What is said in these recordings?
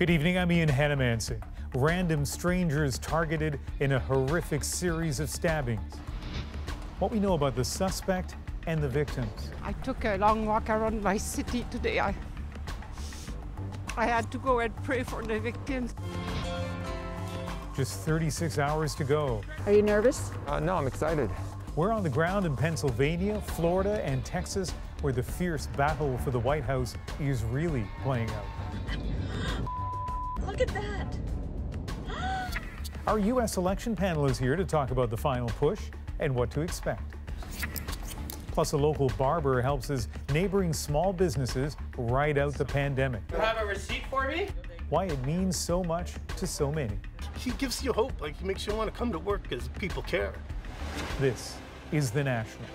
Good evening, I'm Ian Hanamansing. Random strangers targeted in a horrific series of stabbings. What we know about the suspect and the victims. I took a long walk around my city today. I had to go and pray for the victims. Just 36 hours to go. Are you nervous? No, I'm excited. We're on the ground in Pennsylvania, Florida, and Texas, where the fierce battle for the White House is really playing out. Look at that. Our U.S. election panel is here to talk about the final push and what to expect. Plus, a local barber helps his neighboring small businesses ride out the pandemic. You have a receipt for me? Why it means so much to so many. He gives you hope, like he makes you want to come to work because people care. This is The National.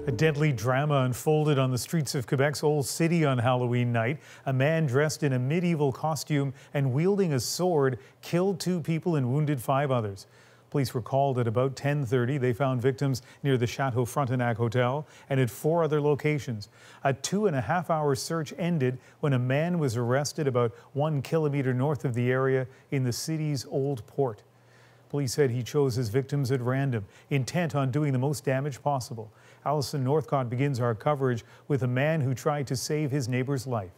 A deadly drama unfolded on the streets of Quebec's Old City on Halloween night. A man dressed in a medieval costume and wielding a sword killed 2 people and wounded 5 others. Police were called at about 10:30. They found victims near the Chateau Frontenac Hotel and at 4 other locations. A 2.5-hour search ended when a man was arrested about 1 kilometre north of the area in the city's Old Port. Police said he chose his victims at random, intent on doing the most damage possible. Alison Northcott begins our coverage with a man who tried to save his neighbor's life.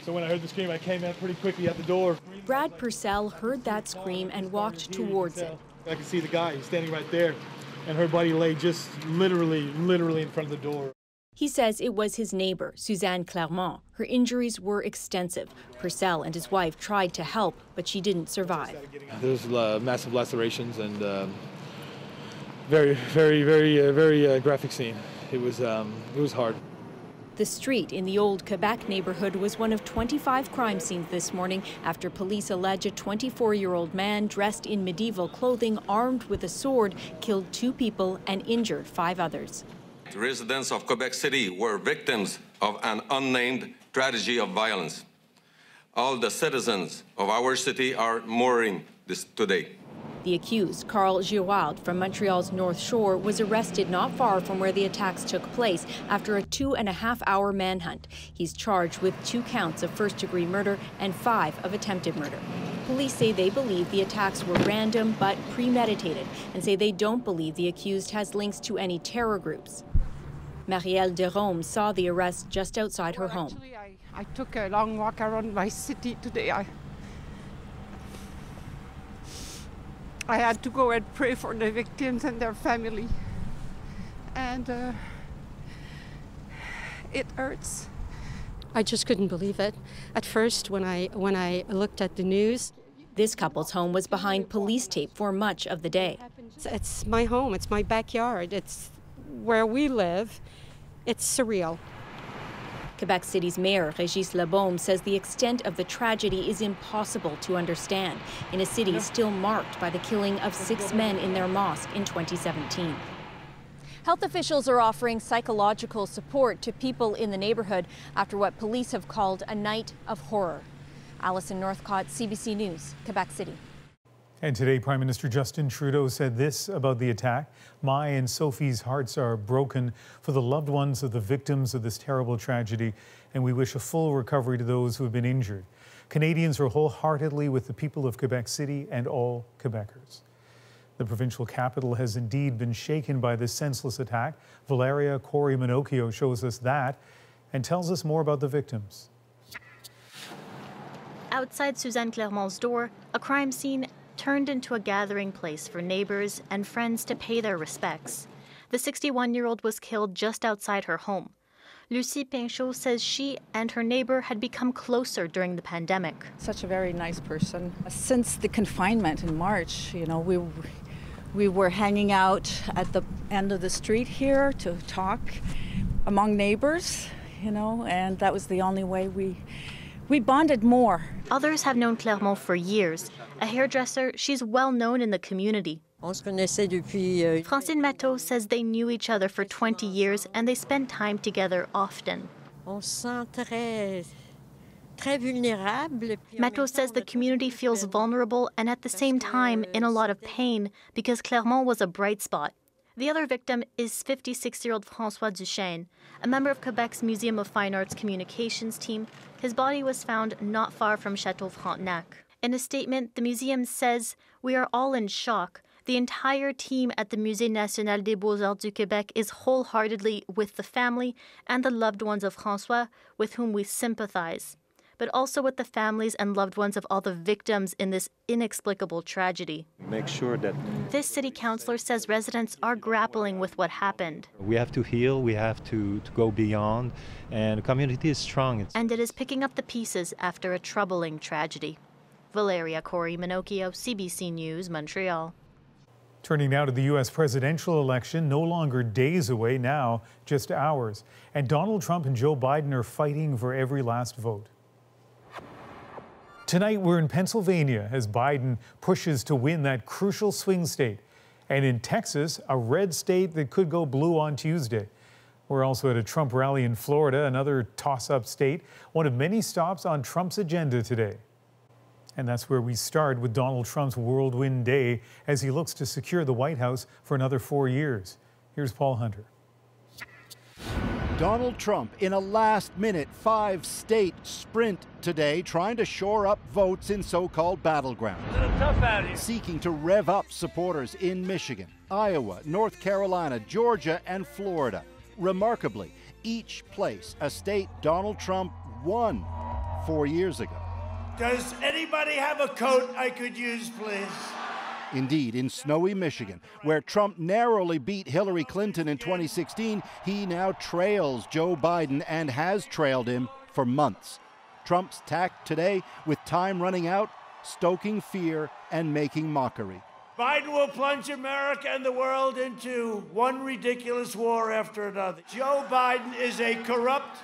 So when I heard the scream, I came out pretty quickly at the door. Brad Purcell heard that scream and walked towards it. I could see the guy, he's standing right there, and her body lay just literally in front of the door. He says it was his neighbor, Suzanne Clermont. Her injuries were extensive. Purcell and his wife tried to help, but she didn't survive. There was massive lacerations and very graphic scene. It was hard. The street in the old Quebec neighborhood was one of 25 crime scenes this morning after police allege a 24-year-old man dressed in medieval clothing, armed with a sword, killed 2 people and injured 5 others. The residents of Quebec City were victims of an unnamed tragedy of violence. All the citizens of our city are mourning this today. The accused, Carl Giroud from Montreal's North Shore, was arrested not far from where the attacks took place after a 2.5-hour manhunt. He's charged with 2 counts of first-degree murder and 5 of attempted murder. Police say they believe the attacks were random but premeditated and say they don't believe the accused has links to any terror groups. Marielle Derome saw the arrest just outside her home. Actually, I took a long walk around my city today. I had to go and pray for the victims and their family. And it hurts. I just couldn't believe it. At first, when I looked at the news. This couple's home was behind police tape for much of the day. It's my home, it's my backyard, it's where we live. It's surreal. Quebec City's mayor, Régis Lebaume, says the extent of the tragedy is impossible to understand in a city still marked by the killing of 6 men in their mosque in 2017. Health officials are offering psychological support to people in the neighborhood after what police have called a night of horror. Alison Northcott, CBC News, Quebec City. And today, Prime Minister Justin Trudeau said this about the attack. My and Sophie's hearts are broken for the loved ones of the victims of this terrible tragedy, and we wish a full recovery to those who have been injured. Canadians are wholeheartedly with the people of Quebec City and all Quebecers. The provincial capital has indeed been shaken by this senseless attack. Valeria Corey-Minocchio shows us that and tells us more about the victims. Outside Suzanne Clermont's door, a crime scene turned into a gathering place for neighbors and friends to pay their respects. The 61-year-old was killed just outside her home. Lucie Pinchot says she and her neighbor had become closer during the pandemic. Such a very nice person. Since the confinement in March, you know, we were hanging out at the end of the street here to talk among neighbors, you know, and that was the only way we bonded more. Others have known Clermont for years. A hairdresser, she's well known in the community. Francine Matteau says they knew each other for 20 years and they spend time together often. Matteau says the community feels vulnerable and at the same time in a lot of pain because Clermont was a bright spot. The other victim is 56-year-old François Duchesne, a member of Quebec's Museum of Fine Arts communications team. His body was found not far from Château Frontenac. In a statement, the museum says, "We are all in shock. The entire team at the Musée National des Beaux-Arts du Québec is wholeheartedly with the family and the loved ones of François, with whom we sympathize, but also with the families and loved ones of all the victims in this inexplicable tragedy." Make sure that this city councillor says residents are grappling with what happened. we have to heal, we have to go beyond, and the community is strong. And it is picking up the pieces after a troubling tragedy. Valeria Corey-Minocchio, CBC News, Montreal. Turning now to the U.S. presidential election, no longer days away now, just hours. And Donald Trump and Joe Biden are fighting for every last vote. Tonight, we're in Pennsylvania as Biden pushes to win that crucial swing state. And in Texas, a red state that could go blue on Tuesday. We're also at a Trump rally in Florida, another toss-up state, one of many stops on Trump's agenda today. And that's where we start with Donald Trump's whirlwind day as he looks to secure the White House for another 4 years. Here's Paul Hunter. Donald Trump in a last-minute 5-state sprint today, trying to shore up votes in so-called battlegrounds. Seeking to rev up supporters in Michigan, Iowa, North Carolina, Georgia, and Florida. Remarkably, each place a state Donald Trump won 4 years ago. Does anybody have a coat I could use, please? Indeed, in snowy Michigan, where Trump narrowly beat Hillary Clinton in 2016, he now trails Joe Biden and has trailed him for months. Trump's tack today, with time running out, stoking fear and making mockery. Biden will plunge America and the world into one ridiculous war after another. Joe Biden is a corrupt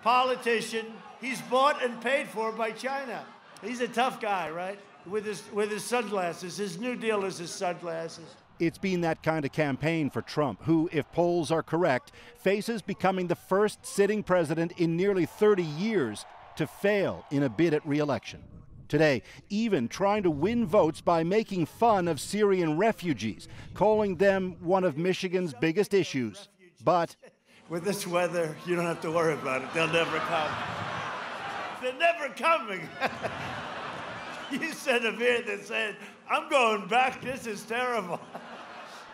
politician. He's bought and paid for by China. He's a tough guy, right? With his sunglasses. His new deal is his sunglasses. It's been that kind of campaign for Trump, who, if polls are correct, faces becoming the first sitting president in nearly 30 years to fail in a bid at re-election. Today, even trying to win votes by making fun of Syrian refugees, calling them one of Michigan's biggest issues. But with this weather, you don't have to worry about it. They'll never come. They're never coming. You sent a vid that said, "I'm going back, this is terrible."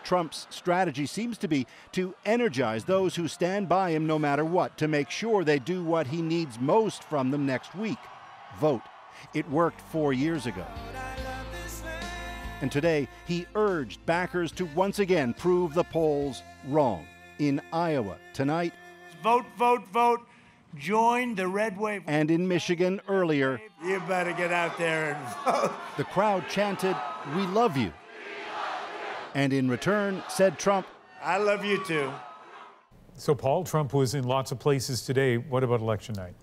Trump's strategy seems to be to energize those who stand by him no matter what, to make sure they do what he needs most from them next week: vote. It worked 4 years ago. And today, he urged backers to once again prove the polls wrong. In Iowa tonight, vote, vote, vote. Join the red wave. And in Michigan earlier, you better get out there and vote. The crowd chanted, "We love you." And in return, said Trump, "I love you too." So, Paul, Trump was in lots of places today. What about election night?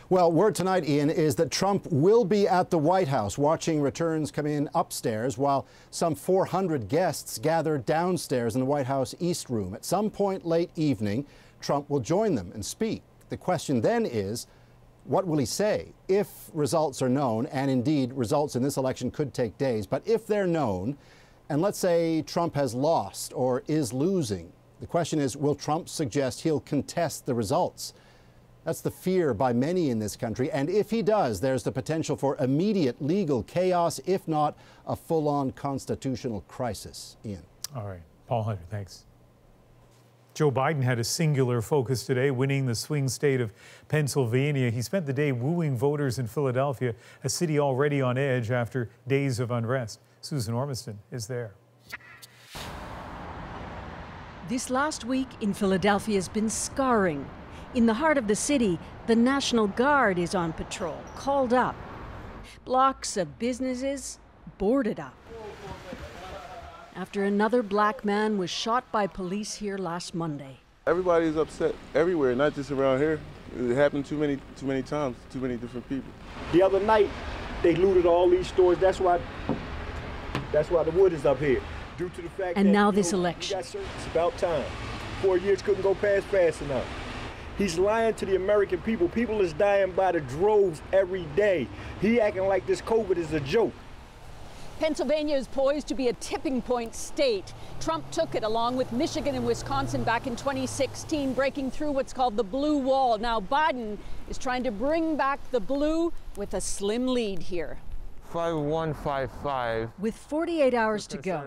Well, word tonight, Ian, is that Trump will be at the White House watching returns come in upstairs while some 400 guests gather downstairs in the White House East Room. At some point late evening, Trump will join them and speak. The question then is, what will he say? If results are known, and indeed results in this election could take days, but if they're known, and let's say Trump has lost or is losing, the question is, will Trump suggest he'll contest the results? That's the fear by many in this country, and if he does, there's the potential for immediate legal chaos, if not a full-on constitutional crisis. Ian. All right. Paul Hunter, thanks. Joe Biden had a singular focus today, winning the swing state of Pennsylvania. He spent the day wooing voters in Philadelphia, a city already on edge after days of unrest. Susan Ormiston is there. This last week in Philadelphia has been scarring. In the heart of the city, the National Guard is on patrol, called up. Blocks of businesses boarded up. After another black man was shot by police here last Monday. Everybody's upset everywhere, not just around here. It happened too many times, too many different people. The other night, they looted all these stores. That's why the wood is up here. Due to the fact and that, now this election. It's about time. 4 years couldn't go past fast enough. He's lying to the American people. People is dying by the droves every day. He acting like this COVID is a joke. Pennsylvania is poised to be a tipping point state. Trump took it along with Michigan and Wisconsin back in 2016, breaking through what's called the blue wall. Now Biden is trying to bring back the blue with a slim lead here. 5155. With 48 hours to go,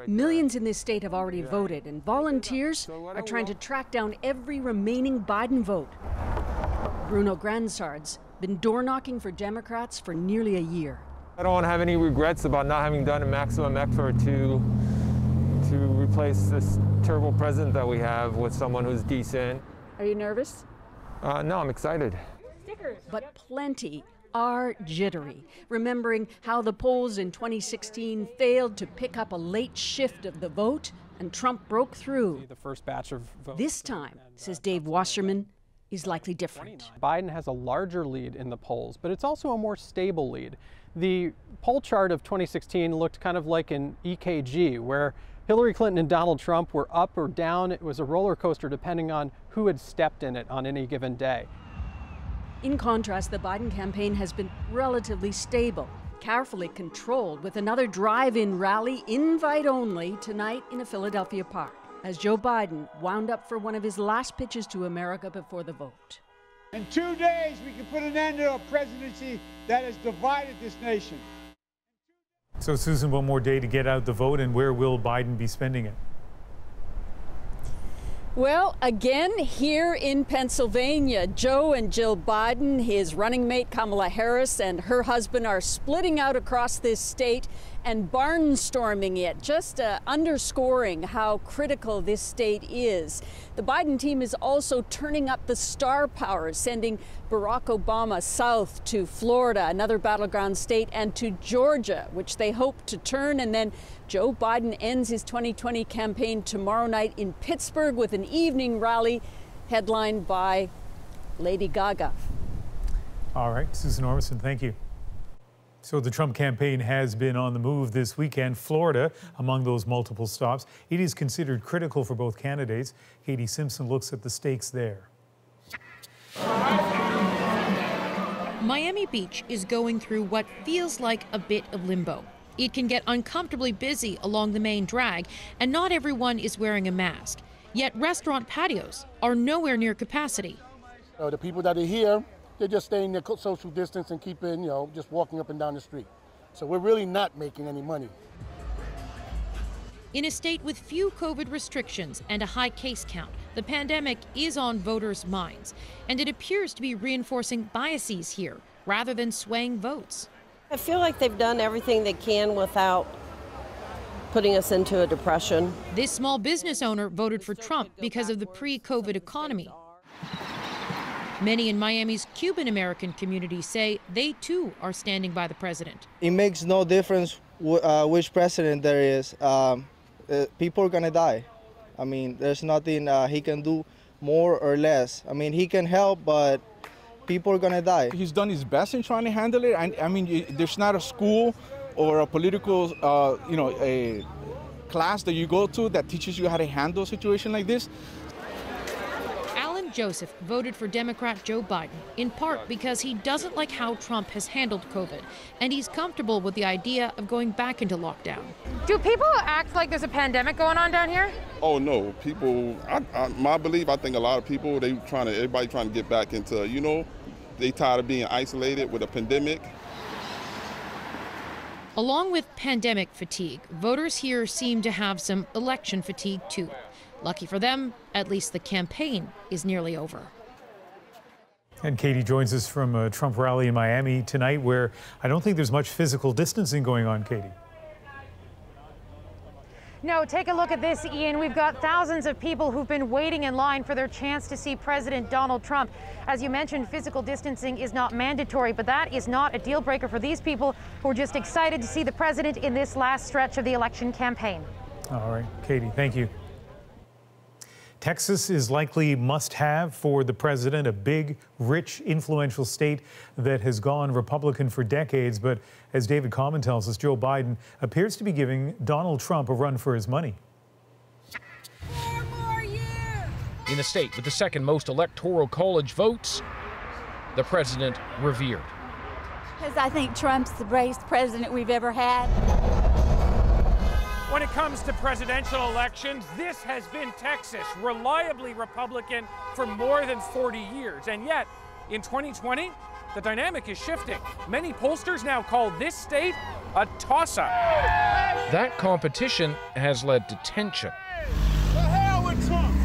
millions in this state have already voted, and volunteers are trying to track down every remaining Biden vote. Bruno Gransard's been door knocking for Democrats for nearly a year. I don't have any regrets about not having done a maximum effort to replace this terrible president that we have with someone who's decent. Are you nervous? No, I'm excited. But plenty are jittery, remembering how the polls in 2016 failed to pick up a late shift of the vote and Trump broke through. The first batch of votes. This time, says Dave Wasserman, is likely different. Biden has a larger lead in the polls, but it's also a more stable lead. The poll chart of 2016 looked kind of like an EKG, where Hillary Clinton and Donald Trump were up or down. It was a roller coaster depending on who had stepped in it on any given day. In contrast, the Biden campaign has been relatively stable, carefully controlled, with another drive-in rally, invite only, tonight in a Philadelphia park, as Joe Biden wound up for one of his last pitches to America before the vote. In 2 days, we can put an end to a presidency that has divided this nation. So, Susan, one more day to get out the vote, and where will Biden be spending it? Well, again, here in Pennsylvania, Joe and Jill Biden, his running mate Kamala Harris, and her husband are splitting out across this state and barnstorming it, just underscoring how critical this state is. The Biden team is also turning up the star power, sending Barack Obama south to Florida, another battleground state, and to Georgia, which they hope to turn. And then Joe Biden ends his 2020 campaign tomorrow night in Pittsburgh with an evening rally headlined by Lady Gaga. All right, Susan Ormison, thank you. So the Trump campaign has been on the move this weekend. Florida, among those multiple stops. It is considered critical for both candidates. Katie Simpson looks at the stakes there. Miami Beach is going through what feels like a bit of limbo. It can get uncomfortably busy along the main drag, and not everyone is wearing a mask. Yet restaurant patios are nowhere near capacity. The people that are here, they're just staying their social distance and keeping, just walking up and down the street. So we're really not making any money. In a state with few COVID restrictions and a high case count, the pandemic is on voters' minds, and it appears to be reinforcing biases here rather than swaying votes. I feel like they've done everything they can without putting us into a depression. This small business owner voted for Trump because of the pre-COVID economy. Many in Miami's Cuban-American community say they too are standing by the president. It makes no difference which president there is. People are gonna die. I mean, there's nothing he can do more or less. I mean, he can help, but people are gonna die. He's done his best in trying to handle it. I mean, there's not a school or a political, a class that you go to that teaches you how to handle a situation like this. Joseph voted for Democrat Joe Biden, in part because he doesn't like how Trump has handled COVID, and he's comfortable with the idea of going back into lockdown. Do people act like there's a pandemic going on down here? Oh no, people, my belief, I think a lot of people, everybody trying to get back into, they tired of being isolated with a pandemic. Along with pandemic fatigue, voters here seem to have some election fatigue too. Lucky for them, at least the campaign is nearly over. And Katie joins us from a Trump rally in Miami tonight, where I don't think there's much physical distancing going on, Katie. No, take a look at this, Ian. We've got thousands of people who've been waiting in line for their chance to see President Donald Trump. As you mentioned, physical distancing is not mandatory, but that is not a deal breaker for these people who are just excited to see the president in this last stretch of the election campaign. All right, Katie, thank you. Texas is likely must-have for the president, a big, rich, influential state that has gone Republican for decades. But as David Common tells us, Joe Biden appears to be giving Donald Trump a run for his money. 4 more years! In a state with the second most electoral college votes, the president revered. Because I think Trump's the bravest president we've ever had. When it comes to presidential elections, this has been Texas, reliably Republican for more than 40 years. And yet, in 2020, the dynamic is shifting. Many pollsters now call this state a toss-up. That competition has led to tension. The hell with Trump!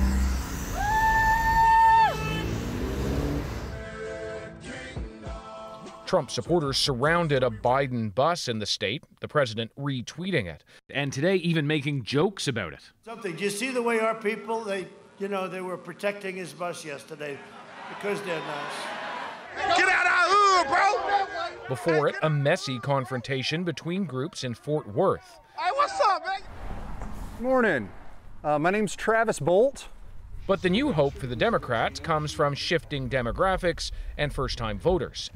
Trump supporters surrounded a Biden bus in the state, the president retweeting it, and today even making jokes about it. Something. Do you see the way our people, they were protecting his bus yesterday because they're nice. Get out of our hood, bro! Before it, a messy confrontation between groups in Fort Worth. Hey, what's up, man? Morning. My name's Travis Bolt. But the new hope for the Democrats comes from shifting demographics and first-time voters.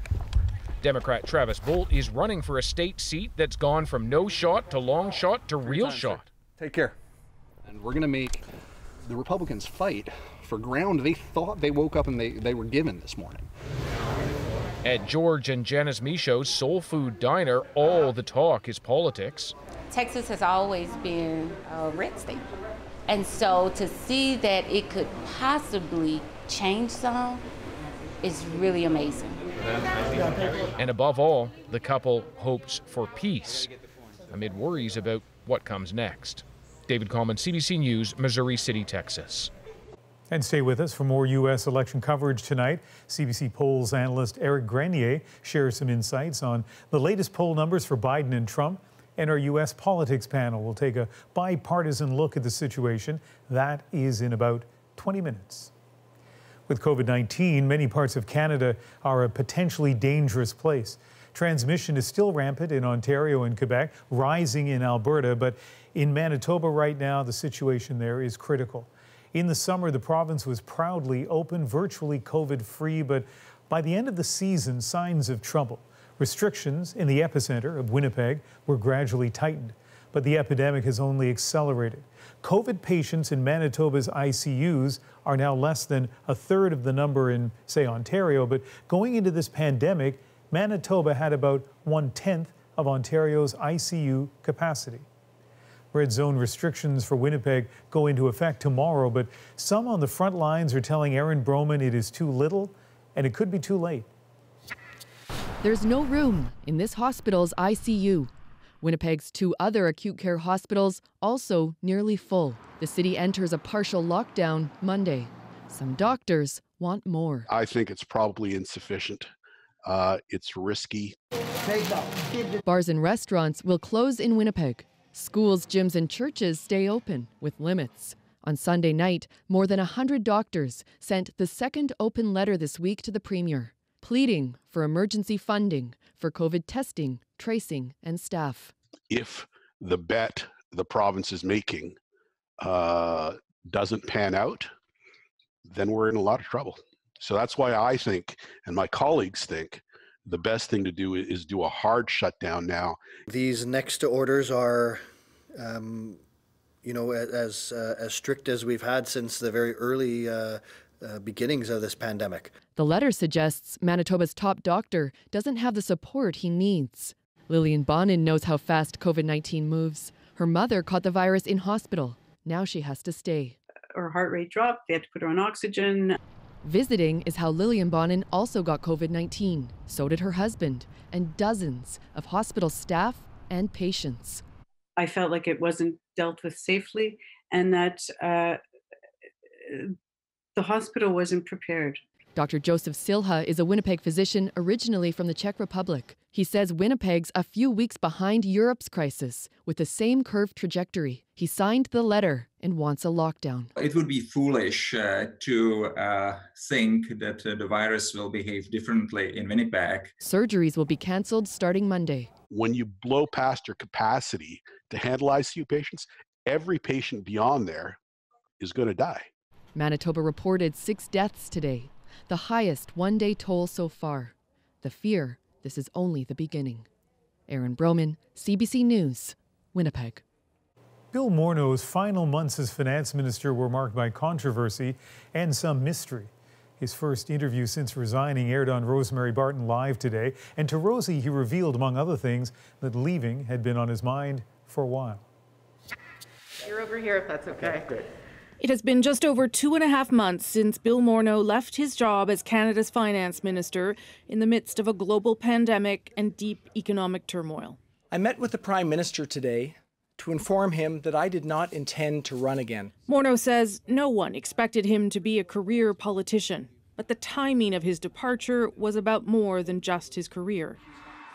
Democrat Travis Bolt is running for a state seat that's gone from no shot to long shot to real shot. Take care. And we're going to make the Republicans fight for ground they thought they woke up and they were given this morning. At George and Janice Michaud's Soul Food Diner, all the talk is politics. Texas has always been a red state. And so to see that it could possibly change some is really amazing. And above all, the couple hopes for peace amid worries about what comes next. David Coleman, CBC News, Missouri City, Texas. And stay with us for more U.S. election coverage tonight. CBC polls analyst Eric Grenier shares some insights on the latest poll numbers for Biden and Trump. And our U.S. politics panel will take a bipartisan look at the situation. That is in about 20 minutes. With COVID-19, many parts of Canada are a potentially dangerous place. Transmission is still rampant in Ontario and Quebec, rising in Alberta, but in Manitoba right now, the situation there is critical. In the summer, the province was proudly open, virtually COVID-free, but by the end of the season, signs of trouble. Restrictions in the epicenter of Winnipeg were gradually tightened, but the epidemic has only accelerated. COVID patients in Manitoba's ICUs are now less than a third of the number in, say, Ontario, but going into this pandemic, Manitoba had about 1/10 of Ontario's ICU capacity. Red zone restrictions for Winnipeg go into effect tomorrow, but some on the front lines are telling Aaron Broman it is too little and it could be too late. There's no room in this hospital's ICU. Winnipeg's two other acute care hospitals also nearly full. The city enters a partial lockdown Monday. Some doctors want more. I think it's probably insufficient. It's risky. Bars and restaurants will close in Winnipeg. Schools, gyms, and churches stay open with limits. On Sunday night, more than 100 doctors sent the second open letter this week to the Premier, pleading for emergency funding for COVID testing, tracing, and staff. If the bet the province is making doesn't pan out, then we're in a lot of trouble. So that's why I think, and my colleagues think, the best thing to do is do a hard shutdown now. These next orders are, as strict as we've had since the very early beginnings of this pandemic. The letter suggests Manitoba's top doctor doesn't have the support he needs. Lillian Bonin knows how fast COVID-19 moves. Her mother caught the virus in hospital. Now she has to stay. Her heart rate dropped. They had to put her on oxygen. Visiting is how Lillian Bonin also got COVID-19. So did her husband and dozens of hospital staff and patients. I felt like it wasn't dealt with safely and that the hospital wasn't prepared. Dr. Joseph Silha is a Winnipeg physician originally from the Czech Republic. He says Winnipeg's a few weeks behind Europe's crisis with the same curved trajectory. He signed the letter and wants a lockdown. It would be foolish to think that the virus will behave differently in Winnipeg. Surgeries will be canceled starting Monday. When you blow past your capacity to handle ICU patients, every patient beyond there is going to die. Manitoba reported 6 deaths today, the highest one-day toll so far. The fear this is only the beginning. Aaron Broman, CBC News, Winnipeg. Bill Morneau's final months as finance minister were marked by controversy and some mystery. His first interview since resigning aired on Rosemary Barton Live today, and to Rosie he revealed, among other things, that leaving had been on his mind for a while. You're over here if that's okay. Great. It has been just over 2.5 months since Bill Morneau left his job as Canada's finance minister in the midst of a global pandemic and deep economic turmoil. I met with the Prime Minister today to inform him that I did not intend to run again. Morneau says no one expected him to be a career politician, but the timing of his departure was about more than just his career.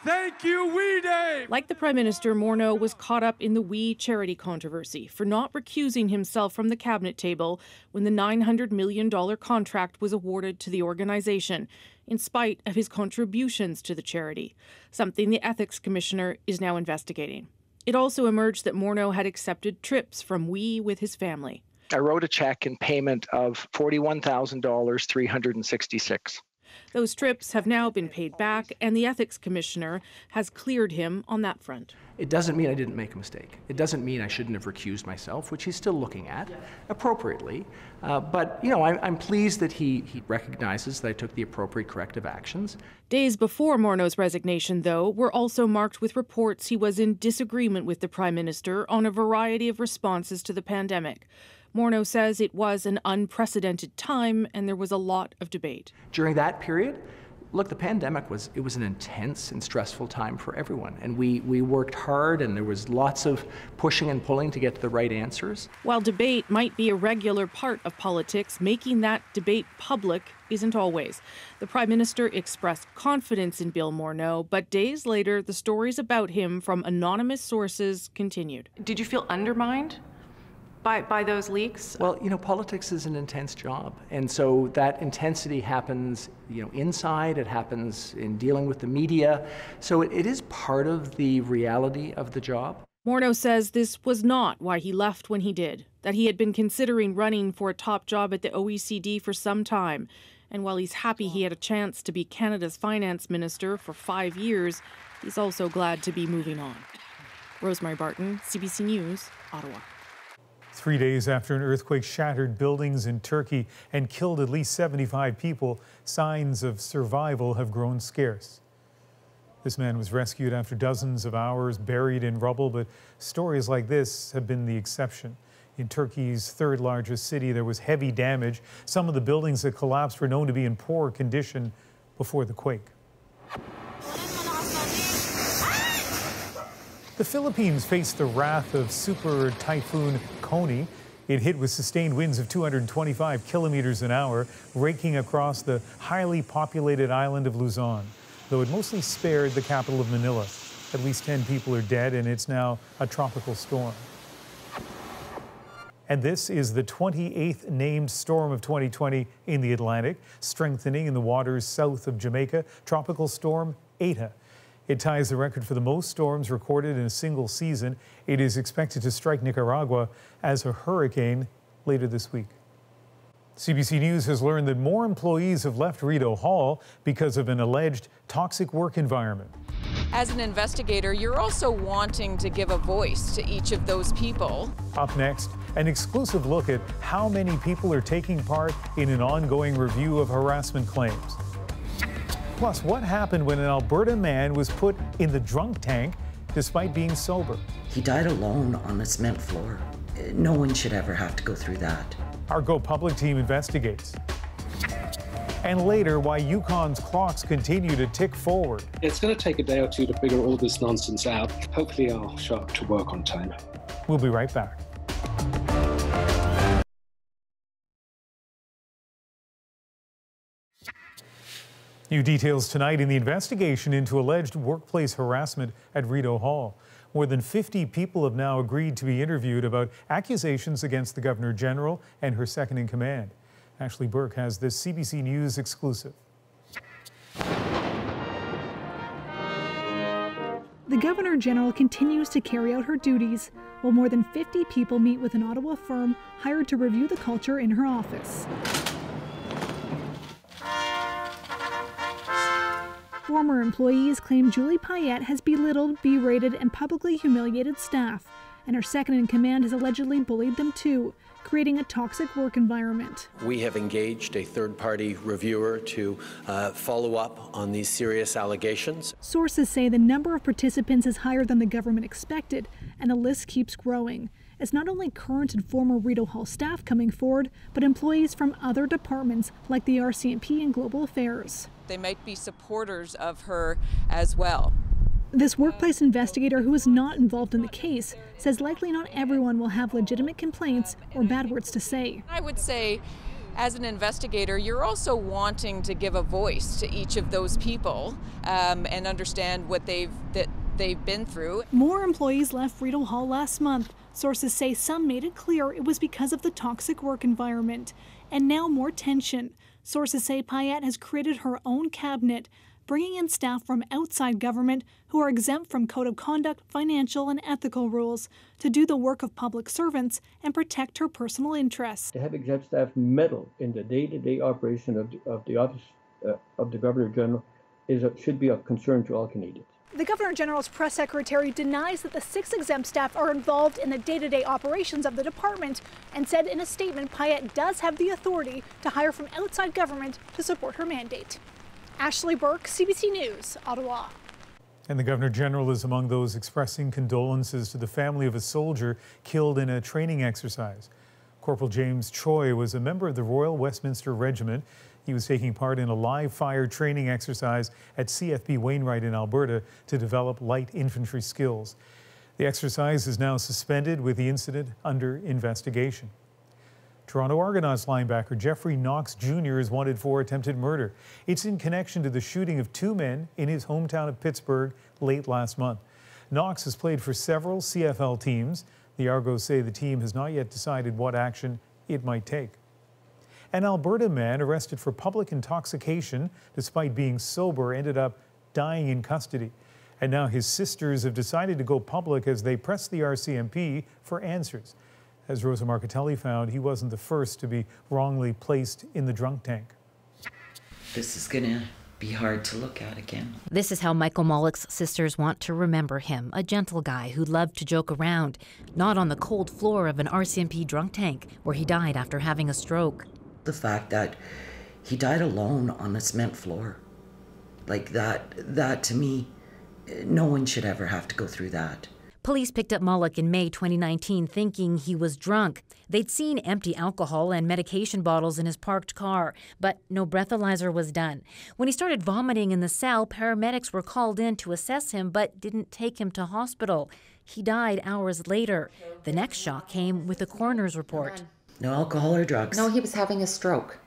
Thank you, We Day! Like the Prime Minister, Morneau was caught up in the We charity controversy for not recusing himself from the cabinet table when the $900 million contract was awarded to the organization, in spite of his contributions to the charity, something the Ethics Commissioner is now investigating. It also emerged that Morneau had accepted trips from We with his family. I wrote a check in payment of $41,366. Those trips have now been paid back, and the Ethics Commissioner has cleared him on that front. It doesn't mean I didn't make a mistake. It doesn't mean I shouldn't have recused myself, which he's still looking at appropriately. But, you know, I'm pleased that he recognizes that I took the appropriate corrective actions. Days before Morneau's resignation, though, were also marked with reports he was in disagreement with the Prime Minister on a variety of responses to the pandemic. Morneau says it was an unprecedented time and there was a lot of debate. During that period, look, the pandemic was an intense and stressful time for everyone. And we worked hard and there was lots of pushing and pulling to get to the right answers. While debate might be a regular part of politics, making that debate public isn't always. The Prime Minister expressed confidence in Bill Morneau, but days later, the stories about him from anonymous sources continued. Did you feel undermined by those leaks? Well, you know, politics is an intense job. And so that intensity happens, you know, inside, it happens in dealing with the media. So it is part of the reality of the job. Morneau says this was not why he left when he did, that he had been considering running for a top job at the OECD for some time. And while he's happy he had a chance to be Canada's finance minister for 5 years, he's also glad to be moving on. Rosemary Barton, CBC News, Ottawa. 3 days after an earthquake shattered buildings in Turkey and killed at least 75 people, signs of survival have grown scarce. This man was rescued after dozens of hours buried in rubble, but stories like this have been the exception. In Turkey's third largest city, there was heavy damage. Some of the buildings that collapsed were known to be in poor condition before the quake. The Philippines faced the wrath of Super-typhoon Goni. It hit with sustained winds of 225 kilometers an hour, raking across the highly populated island of Luzon. Though it mostly spared the capital of Manila. At least 10 people are dead, and it's now a tropical storm. And this is the 28th named storm of 2020 in the Atlantic, strengthening in the waters south of Jamaica. Tropical storm Eta. It ties the record for the most storms recorded in a single season. It is expected to strike Nicaragua as a hurricane later this week. CBC News has learned that more employees have left Rideau Hall because of an alleged toxic work environment. As an investigator, you're also wanting to give a voice to each of those people. Up next, an exclusive look at how many people are taking part in an ongoing review of harassment claims. Plus, what happened when an Alberta man was put in the drunk tank despite being sober? He died alone on a cement floor. No one should ever have to go through that. Our Go Public team investigates. And later, why Yukon's clocks continue to tick forward. It's going to take a day or two to figure all this nonsense out. Hopefully I'll show up to work on time. We'll be right back. New details tonight in the investigation into alleged workplace harassment at Rideau Hall. More than 50 people have now agreed to be interviewed about accusations against the Governor General and her second-in-command. Ashley Burke has this CBC News exclusive. The Governor General continues to carry out her duties while more than 50 people meet with an Ottawa firm hired to review the culture in her office. Former employees claim Julie Payette has belittled, berated, and publicly humiliated staff, and her second-in-command has allegedly bullied them too, creating a toxic work environment. We have engaged a third-party reviewer to follow up on these serious allegations. Sources say the number of participants is higher than the government expected, and the list keeps growing. It's not only current and former Rideau Hall staff coming forward, but employees from other departments like the RCMP and Global Affairs. They might be supporters of her as well. This workplace investigator, who is not involved in the case, says likely not everyone will have legitimate complaints or bad words to say. I would say, as an investigator, you're also wanting to give a voice to each of those people and understand what they've been through. More employees left Rideau Hall last month. Sources say some made it clear it was because of the toxic work environment. And now more tension. Sources say Payette has created her own cabinet, bringing in staff from outside government who are exempt from code of conduct, financial and ethical rules to do the work of public servants and protect her personal interests. To have exempt staff meddle in the day-to-day operation of the office of the Governor General should be of concern to all Canadians. The Governor General's press secretary denies that the 6 exempt staff are involved in the day-to-day operations of the department and said in a statement Payette does have the authority to hire from outside government to support her mandate. Ashley Burke, CBC News, Ottawa. And the Governor General is among those expressing condolences to the family of a soldier killed in a training exercise. Corporal James Choi was a member of the Royal Westminster Regiment. He was taking part in a live fire training exercise at CFB Wainwright in Alberta to develop light infantry skills. The exercise is now suspended with the incident under investigation. Toronto Argonauts linebacker Jeffrey Knox Jr. is wanted for attempted murder. It's in connection to the shooting of 2 men in his hometown of Pittsburgh late last month. Knox has played for several CFL teams. The Argos say the team has not yet decided what action it might take. An Alberta man arrested for public intoxication despite being sober ended up dying in custody. And now his sisters have decided to go public as they press the RCMP for answers. As Rosa Marcatelli found, he wasn't the first to be wrongly placed in the drunk tank. This is gonna be hard to look at again. This is how Michael Mollick's sisters want to remember him, a gentle guy who loved to joke around, not on the cold floor of an RCMP drunk tank where he died after having a stroke. The fact that he died alone on a cement floor, like that to me, no one should ever have to go through that. Police picked up Mollick in May 2019 thinking he was drunk. They'd seen empty alcohol and medication bottles in his parked car, but no breathalyzer was done. When he started vomiting in the cell, paramedics were called in to assess him but didn't take him to hospital. He died hours later. The next shock came with the coroner's report. No alcohol or drugs. No, he was having a stroke.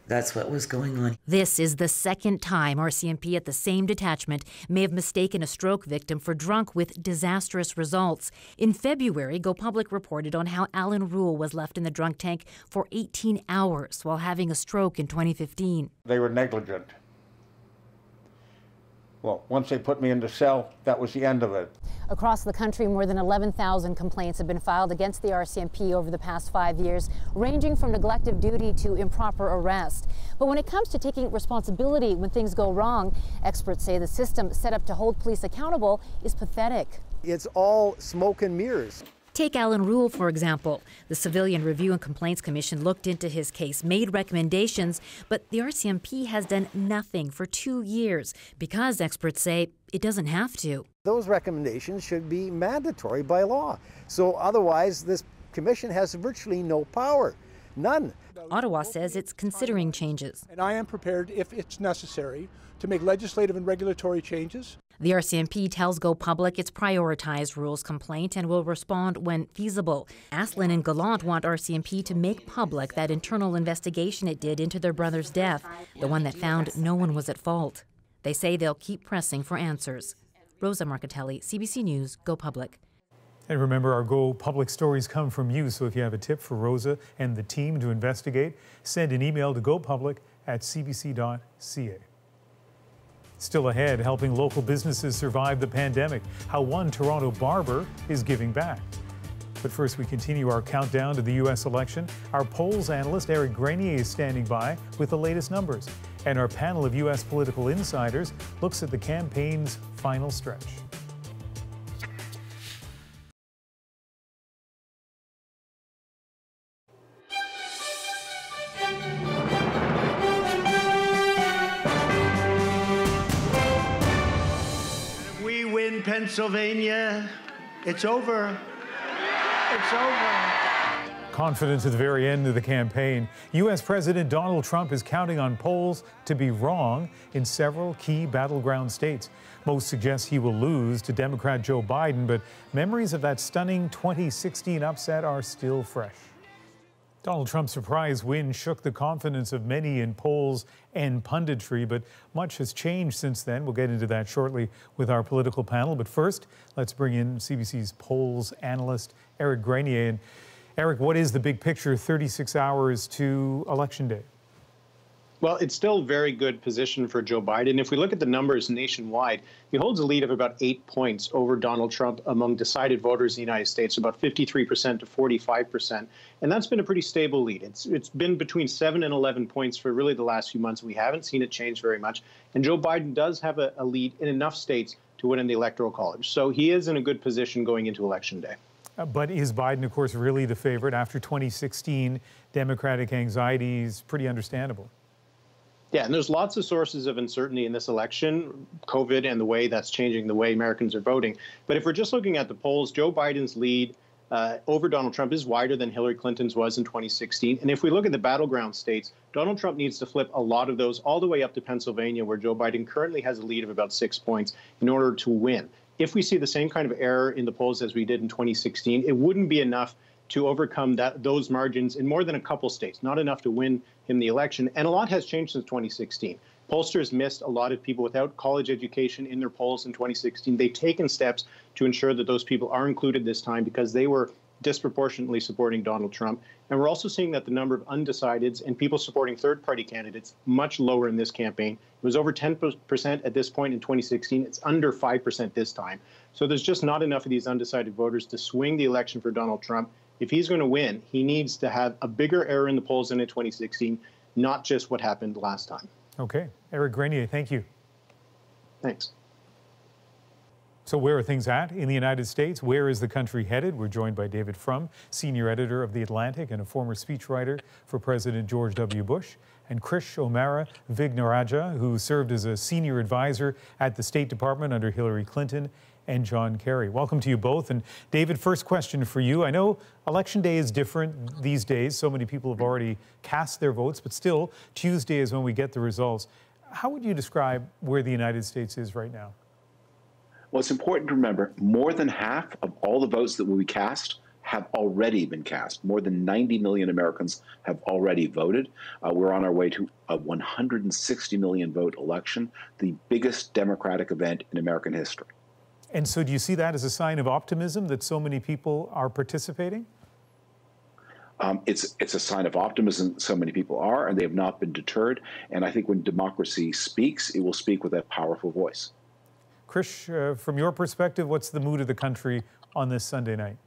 That's what was going on. This is the second time RCMP at the same detachment may have mistaken a stroke victim for drunk with disastrous results. In February, Go Public reported on how Alan Rule was left in the drunk tank for 18 hours while having a stroke in 2015. They were negligent. Well, once they put me in the cell, that was the end of it. Across the country, more than 11,000 complaints have been filed against the RCMP over the past 5 years, ranging from neglect of duty to improper arrest. But when it comes to taking responsibility when things go wrong, experts say the system set up to hold police accountable is pathetic. It's all smoke and mirrors. Take Alan Rule, for example. The Civilian Review and Complaints Commission looked into his case, made recommendations, but the RCMP has done nothing for 2 years because experts say it doesn't have to. Those recommendations should be mandatory by law. So otherwise, this commission has virtually no power. None. Ottawa says it's considering changes. And I am prepared, if it's necessary, to make legislative and regulatory changes. The RCMP tells Go Public it's prioritized Rule's complaint and will respond when feasible. Aslan and Gallant want RCMP to make public that internal investigation it did into their brother's death, the one that found no one was at fault. They say they'll keep pressing for answers. Rosa Marcatelli, CBC News, Go Public. And remember, our Go Public stories come from you, so if you have a tip for Rosa and the team to investigate, send an email to gopublic@cbc.ca. Still ahead, helping local businesses survive the pandemic, how one Toronto barber is giving back. But first, we continue our countdown to the U.S. election. Our polls analyst Eric Grenier is standing by with the latest numbers. And our panel of U.S. political insiders looks at the campaign's final stretch. Pennsylvania, it's over. It's over. Confident at the very end of the campaign, U.S. President Donald Trump is counting on polls to be wrong in several key battleground states. Most suggest he will lose to Democrat Joe Biden, but memories of that stunning 2016 upset are still fresh. Donald Trump's surprise win shook the confidence of many in polls and punditry, but much has changed since then. We'll get into that shortly with our political panel. But first, let's bring in CBC's polls analyst, Eric Grenier. And Eric, what is the big picture 36 hours to Election Day? Well, it's still a very good position for Joe Biden. If we look at the numbers nationwide, he holds a lead of about 8 points over Donald Trump among decided voters in the United States, about 53% to 45%. And that's been a pretty stable lead. It's been between 7 and 11 points for really the last few months. We haven't seen it change very much. And Joe Biden does have a lead in enough states to win in the Electoral College. So he is in a good position going into Election Day. But is Biden, of course, really the favorite? After 2016, Democratic anxiety is pretty understandable. Yeah, and there's lots of sources of uncertainty in this election, COVID and the way that's changing the way Americans are voting. But if we're just looking at the polls, Joe Biden's lead over Donald Trump is wider than Hillary Clinton's was in 2016. And if we look at the battleground states, Donald Trump needs to flip a lot of those all the way up to Pennsylvania, where Joe Biden currently has a lead of about 6 points in order to win. If we see the same kind of error in the polls as we did in 2016, it wouldn't be enough to overcome those margins in more than a couple states, not enough to win him the election. And a lot has changed since 2016. Pollsters missed a lot of people without college education in their polls in 2016. They've taken steps to ensure that those people are included this time because they were disproportionately supporting Donald Trump. And we're also seeing that the number of undecideds and people supporting third-party candidates much lower in this campaign. It was over 10% at this point in 2016. It's under 5% this time. So there's just not enough of these undecided voters to swing the election for Donald Trump. If he's going to win, he needs to have a bigger error in the polls than in 2016, not just what happened last time. Okay. Eric Grenier, thank you. Thanks. So where are things at in the United States? Where is the country headed? We're joined by David Frum, senior editor of The Atlantic and a former speechwriter for President George W. Bush, and Krish O'Mara Vignaraja, who served as a senior advisor at the State Department under Hillary Clinton and John Kerry. Welcome to you both. And David, first question for you. I know Election Day is different these days. So many people have already cast their votes, but still, Tuesday is when we get the results. How would you describe where the United States is right now? Well, it's important to remember more than half of all the votes that will be cast have already been cast. More than 90 million Americans have already voted. We're on our way to a 160 million vote election, the biggest Democratic event in American history. And so do you see that as a sign of optimism that so many people are participating? It's a sign of optimism so many people are, and they have not been deterred. And I think when democracy speaks, it will speak with a powerful voice. Krish, from your perspective, what's the mood of the country on this Sunday night?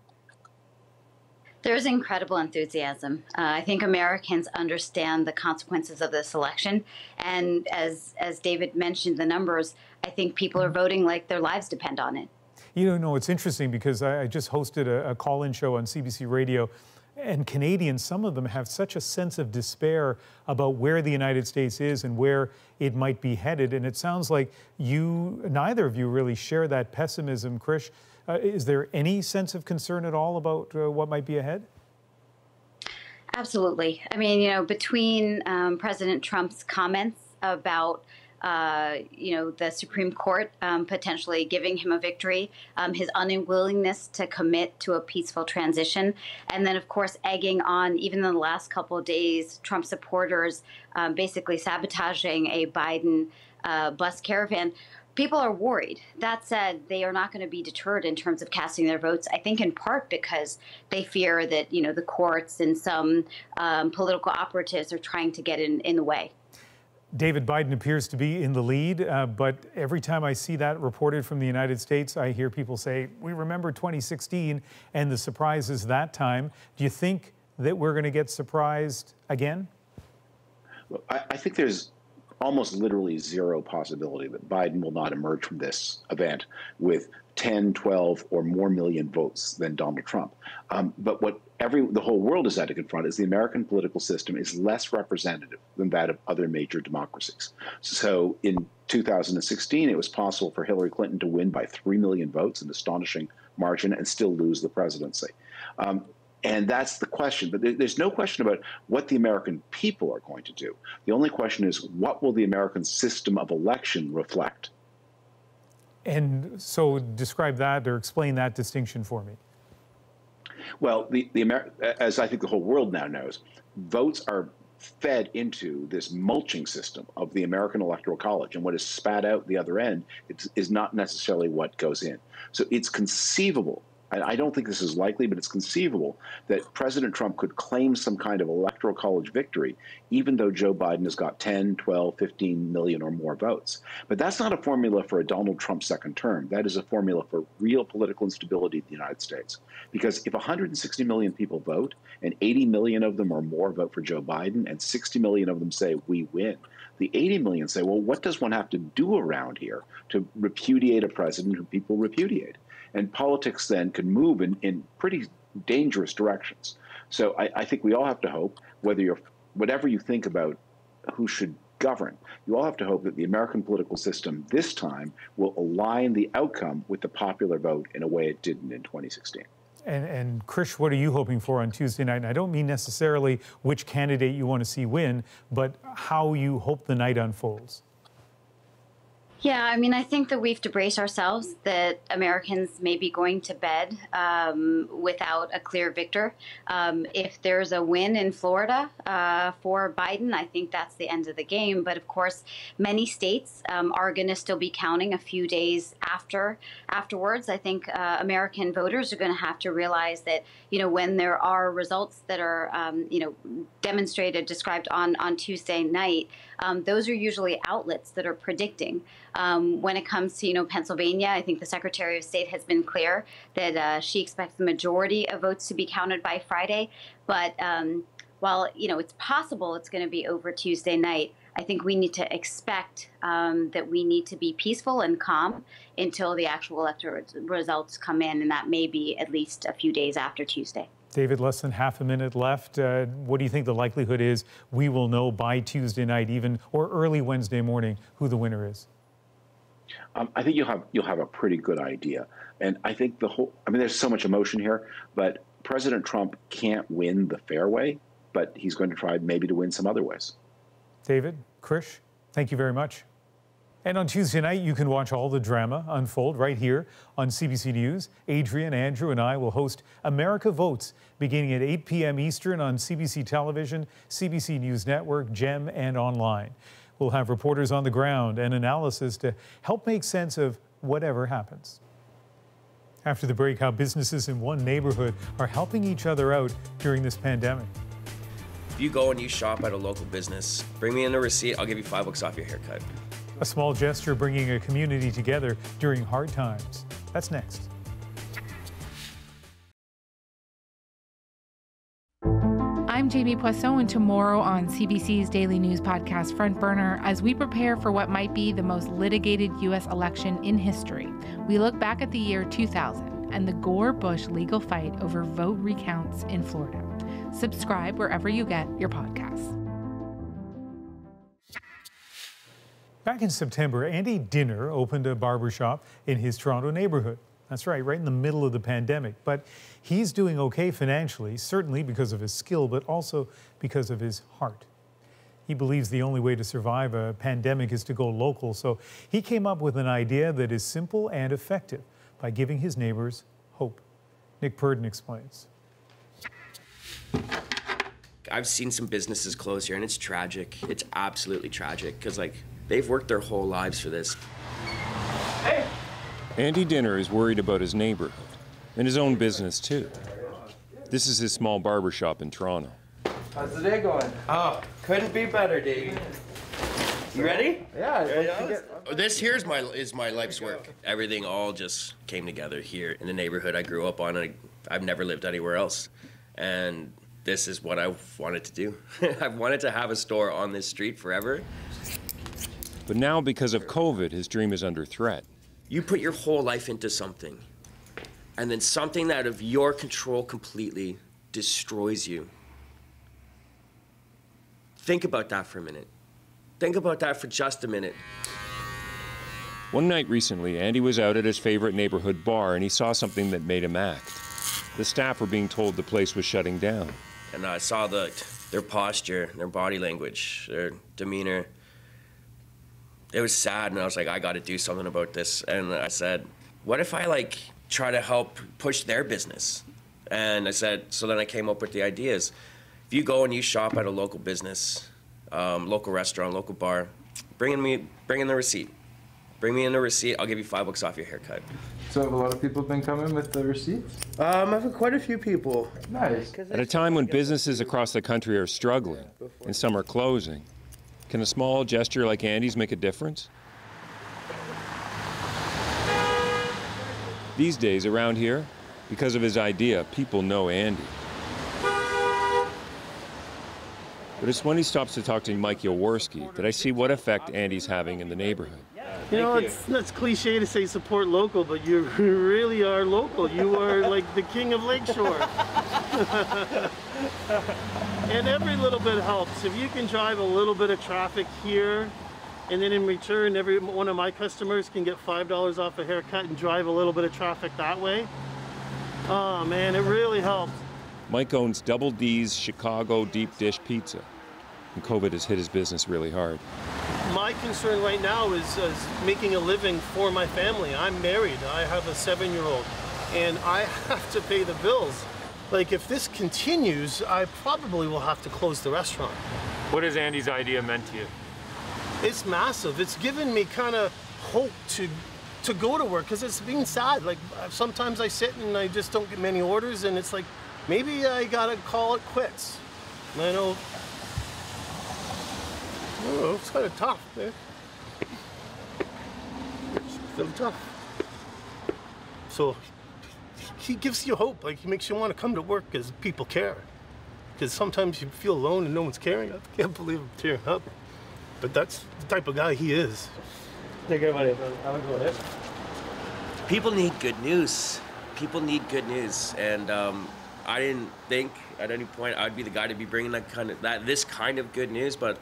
There's incredible enthusiasm. I think Americans understand the consequences of this election. And as David mentioned, the numbers, I think people are voting like their lives depend on it. You know, it's interesting because I just hosted a call-in show on CBC Radio, and Canadians, some of them have such a sense of despair about where the United States is and where it might be headed. And it sounds like neither of you really share that pessimism. Krish, is there any sense of concern at all about what might be ahead? Absolutely. I mean, you know, between President Trump's comments about the Supreme Court potentially giving him a victory, his unwillingness to commit to a peaceful transition, and then, of course, egging on, even in the last couple of days, Trump supporters basically sabotaging a Biden bus caravan. People are worried. That said, they are not going to be deterred in terms of casting their votes, I think in part because they fear that, you know, the courts and some political operatives are trying to get in the way. David, Biden appears to be in the lead, but every time I see that reported from the United States, I hear people say, we remember 2016 and the surprises that time. Do you think that we're going to get surprised again? Well, I think there's almost literally zero possibility that Biden will not emerge from this event with 10, 12, or more million votes than Donald Trump. But what the whole world has had to confront is the American political system is less representative than that of other major democracies. So in 2016, it was possible for Hillary Clinton to win by 3 million votes, an astonishing margin, and still lose the presidency. And that's the question. But there's no question about what the American people are going to do. The only question is, what will the American system of election reflect? And so describe that or explain that distinction for me. Well, as I think the whole world now knows, votes are fed into this mulching system of the American Electoral College, and what is spat out the other end is not necessarily what goes in. So it's conceivable, and I don't think this is likely, but it's conceivable that President Trump could claim some kind of Electoral College victory, even though Joe Biden has got 10, 12, 15 million or more votes. But that's not a formula for a Donald Trump second term. That is a formula for real political instability in the United States. Because if 160 million people vote, and 80 million of them or more vote for Joe Biden, and 60 million of them say we win, the 80 million say, well, what does one have to do around here to repudiate a president who people repudiate? And politics then can move in pretty dangerous directions. So I think we all have to hope, whatever you think about who should govern, you all have to hope that the American political system this time will align the outcome with the popular vote in a way it didn't in 2016. And Krish, what are you hoping for on Tuesday night? And I don't mean necessarily which candidate you want to see win, but how you hope the night unfolds. Yeah, I mean, I think that we have to brace ourselves that Americans may be going to bed without a clear victor. If there's a win in Florida for Biden, I think that's the end of the game. But of course, many states are going to still be counting a few days afterwards. I think American voters are going to have to realize that, when there are results that are, demonstrated, described on Tuesday night, those are usually outlets that are predicting. When it comes to, Pennsylvania, I think the Secretary of State has been clear that she expects the majority of votes to be counted by Friday. But while, it's possible it's going to be over Tuesday night, I think we need to expect that we need to be peaceful and calm until the actual electoral results come in, and that may be at least a few days after Tuesday. David, less than half a minute left. What do you think the likelihood is we will know by Tuesday night, or early Wednesday morning, who the winner is? I think you'll have a pretty good idea. And I think there's so much emotion here, but President Trump can't win the fair way, but he's going to try maybe to win some other ways. David, Krish, thank you very much. And on Tuesday night, you can watch all the drama unfold right here on CBC News. Adrian, Andrew, and I will host America Votes beginning at 8 p.m. Eastern on CBC Television, CBC News Network, GEM, and online. We'll have reporters on the ground and analysis to help make sense of whatever happens. After the break, how businesses in one neighborhood are helping each other out during this pandemic. If you go and you shop at a local business, bring me in a receipt, I'll give you $5 off your haircut. A small gesture bringing a community together during hard times. That's next. I'm Jamie Poisson, and tomorrow on CBC's daily news podcast Front Burner, as we prepare for what might be the most litigated U.S. election in history, we look back at the year 2000 and the Gore-Bush legal fight over vote recounts in Florida. Subscribe wherever you get your podcasts. Back in September, Andy Dinner opened a barbershop in his Toronto neighborhood. That's right in the middle of the pandemic. But he's doing okay financially, certainly because of his skill, but also because of his heart. He believes the only way to survive a pandemic is to go local, so he came up with an idea that is simple and effective by giving his neighbors hope. Nick Purdon explains. I've seen some businesses close here, and it's tragic. It's absolutely tragic, because they've worked their whole lives for this. Hey! Andy Dinner is worried about his neighborhood and his own business too. This is his small barbershop in Toronto. How's the day going? Oh, couldn't be better, Davey. You ready? Yeah. This here is my life's work. Everything all just came together here in the neighborhood I grew up on, and I've never lived anywhere else. And this is what I wanted to do. I've wanted to have a store on this street forever. But now, because of COVID, his dream is under threat. You put your whole life into something, and then something out of your control completely destroys you. Think about that for a minute. Think about that for just a minute. One night recently, Andy was out at his favorite neighborhood bar and he saw something that made him act. The staff were being told the place was shutting down. And I saw their posture, their body language, their demeanor. It was sad, and I was like, I got to do something about this. And I said, what if I try to help push their business? And I said, so then I came up with the ideas. If you go and you shop at a local business, local restaurant, local bar, bring in the receipt. Bring me in the receipt, I'll give you $5 off your haircut. So have a lot of people been coming with the receipts? I've had quite a few people. Nice. At a time when businesses across the country are struggling and some are closing, can a small gesture like Andy's make a difference? These days around here, because of his idea, people know Andy. But it's when he stops to talk to Mike Yaworski that I see what effect Andy's having in the neighborhood. You know, it's cliche to say support local, but you really are local. You are like the king of Lakeshore. And every little bit helps. If you can drive a little bit of traffic here, and then in return, every one of my customers can get $5 off a haircut and drive a little bit of traffic that way. Oh man, it really helps. Mike owns Double D's Chicago Deep Dish Pizza, and COVID has hit his business really hard. My concern right now is making a living for my family. I'm married. I have a 7-year-old, and I have to pay the bills. Like, if this continues, I probably will have to close the restaurant. What has Andy's idea meant to you? It's massive. It's given me kind of hope to go to work, because it's been sad. Like, sometimes I sit and I just don't get many orders, and it's like, maybe I gotta call it quits. I know it's kind of tough, man. It's really tough. So he gives you hope. Like, he makes you want to come to work because people care. Because sometimes you feel alone and no one's caring. I can't believe I'm tearing up. But that's the type of guy he is. Take care, buddy. I'm going to go. People need good news. People need good news, and I didn't think at any point I'd be the guy to be bringing this kind of good news, but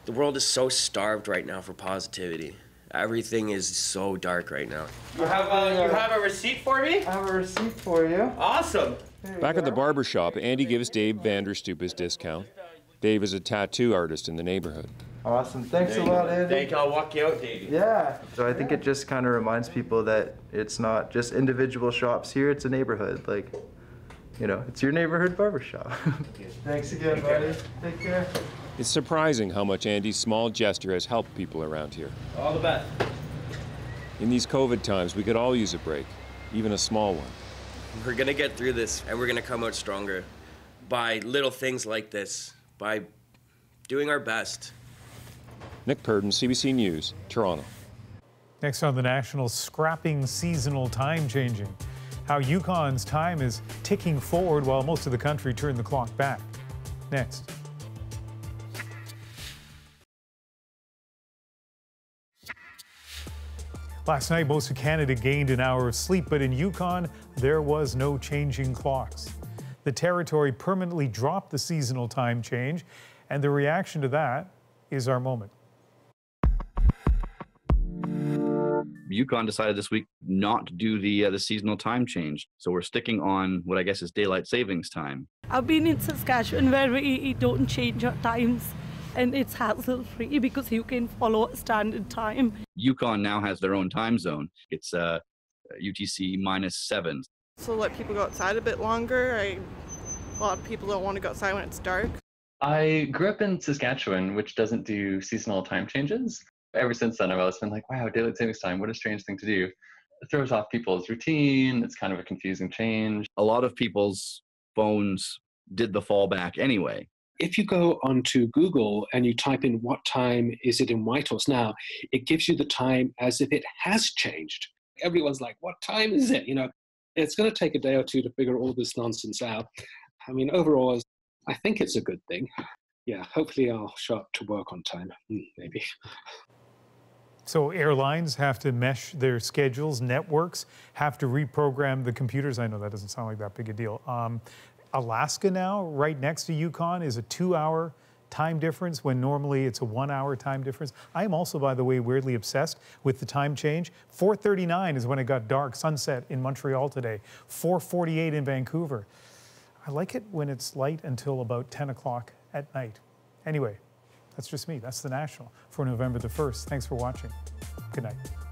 the world is so starved right now for positivity. Everything is so dark right now. You have a receipt for me? I have a receipt for you. Awesome. Back at the barber shop, Andy gives Dave Vanderstoep his discount. Dave is a tattoo artist in the neighborhood. Awesome. Thanks a lot, Andy. Thank you. I'll walk you out, Davey. Yeah. So I think it just kind of reminds people that it's not just individual shops here, it's a neighborhood. Like, you know, it's your neighborhood barbershop. Thanks again, buddy. Take care. It's surprising how much Andy's small gesture has helped people around here. All the best. In these COVID times, we could all use a break, even a small one. We're gonna get through this, and we're gonna come out stronger by little things like this, by doing our best. Nick Purdon, CBC News, Toronto. Next on the National, scrapping seasonal time changing. How Yukon's time is ticking forward while most of the country turned the clock back. Next. Last night, most of Canada gained an hour of sleep, but in Yukon, there was no changing clocks. The territory permanently dropped the seasonal time change, and the reaction to that is our moment. Yukon decided this week not to do the seasonal time change, so we're sticking on what I guess is daylight savings time. I've been in Saskatchewan where we don't change our times, and it's hassle-free because you can follow a standard time. Yukon now has their own time zone. It's UTC -7. So let people go outside a bit longer. A lot of people don't want to go outside when it's dark. I grew up in Saskatchewan, which doesn't do seasonal time changes. Ever since then, I've always been like, wow, daylight savings time, what a strange thing to do. It throws off people's routine. It's kind of a confusing change. A lot of people's phones did the fallback anyway. If you go onto Google and you type in what time is it in Whitehorse now, it gives you the time as if it has changed. Everyone's like, what time is it? You know, it's going to take a day or two to figure all this nonsense out. I mean, overall, I think it's a good thing. Yeah, hopefully I'll show up to work on time, maybe. So airlines have to mesh their schedules, networks have to reprogram the computers. I know that doesn't sound like that big a deal. Alaska now, right next to Yukon, is a 2-hour time difference when normally it's a 1 hour time difference. I am also, by the way, weirdly obsessed with the time change. 4:39 is when it got dark, sunset in Montreal today. 4:48 in Vancouver. I like it when it's light until about 10 o'clock at night. Anyway, that's just me. That's the National for November the 1st. Thanks for watching. Good night.